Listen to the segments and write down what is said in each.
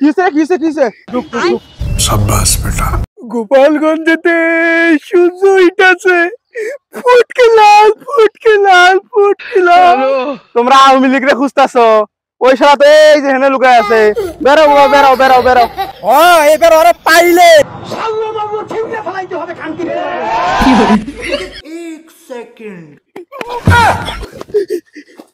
কিসে কিসে কিসে शाबाश बेटा। গোপালগঞ্জেতে সূর্য উঠেছে, ফুটকে লাল ফুটকে লাল ফুটকে লাল। তোমরা আওয়ামী লীগরে খুঁজতাছো, ওই শালা তো এই যে হেনে লুকায় আছে। বেরো বেরো বেরো বেরো। হ্যাঁ এবার ওরে পাইলে সাল্লাল্লাহু ঠিকরে ফলাইতে হবে খানকিরে। 1 সেকেন্ড।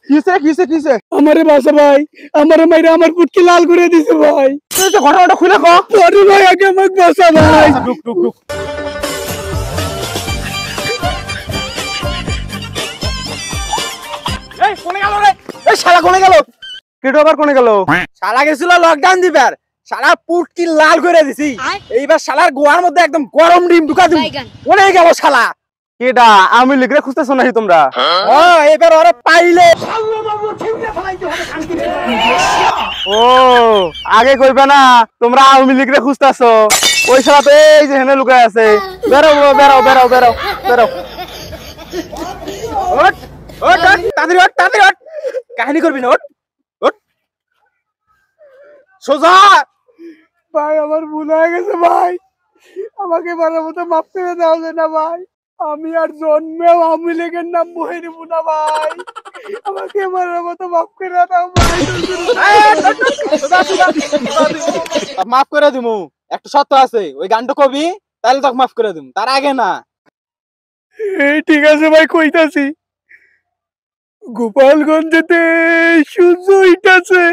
কিসে কিসে কিসে আমারে বাসা ভাই, আমারে মাইরা আমার ফুটকে লাল করে দিছে ভাই। তুই তো ঘটনাটা খুলে কও। আরে ভাই আগে আমাকে বাসা ভাই। রুক রুক রুক। এই কোনে গেল রে? এই শালা কোনে গেল? কেটো আবার কোনে গেল? শালা গেছিল লকডাউন দিবার, শালা পুটকি লাল করে দিছি। এইবার শালার গোয়ার মধ্যে একদম গরম ডিম ঢুকা দিই। কোনে গেল শালা? কেডা আমি লিগরে খুঁজতেছ নাকি তোমরা? হ্যাঁ এবার ওরে পাইলে সাল্লাল্লাহু ঠিকরে ফলাইতে হবে খানকিরে। ও আগে কইবে না তোমরা আওয়ামী লীগরে খুঁজতেছো, ওই শালা তো এই যে হেনে লুকায় আছে। বেরো বেরো বেরো বেরো বেরো। ওঠ ওঠ তাড়াতাড়ি ওঠ তাড়াতাড়ি ওঠ। কাহিনী করবি না, ওঠ ওঠ সোজা। ভাই আমার ভুল হয়ে গেছে ভাই, আমাকে বারের মতো মাফ করে দাও না ভাই। আমি আর জন্মেও আওয়ামী লীগের নাম বহে নিব না ভাই, আমাকে বারের মতো মাফ করে দাও ভাই। মাফ করে দিমু, একটা শর্ত আছে, ওই গানটা কবি তাহলে তোকে মাফ করে দিমু, তার আগে না। এই ঠিক আছে ভাই কইতাছি। গোপালগঞ্জেতে সূর্য উঠেছে,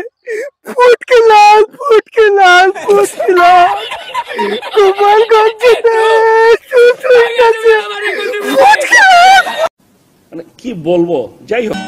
ফুটকে লাল ফুটকে লাল ফুটকে লাল। গোপালগঞ্জেতে সূর্য উঠেছে, ফুটকে লাল। মানে কি বলবো, যাই হোক।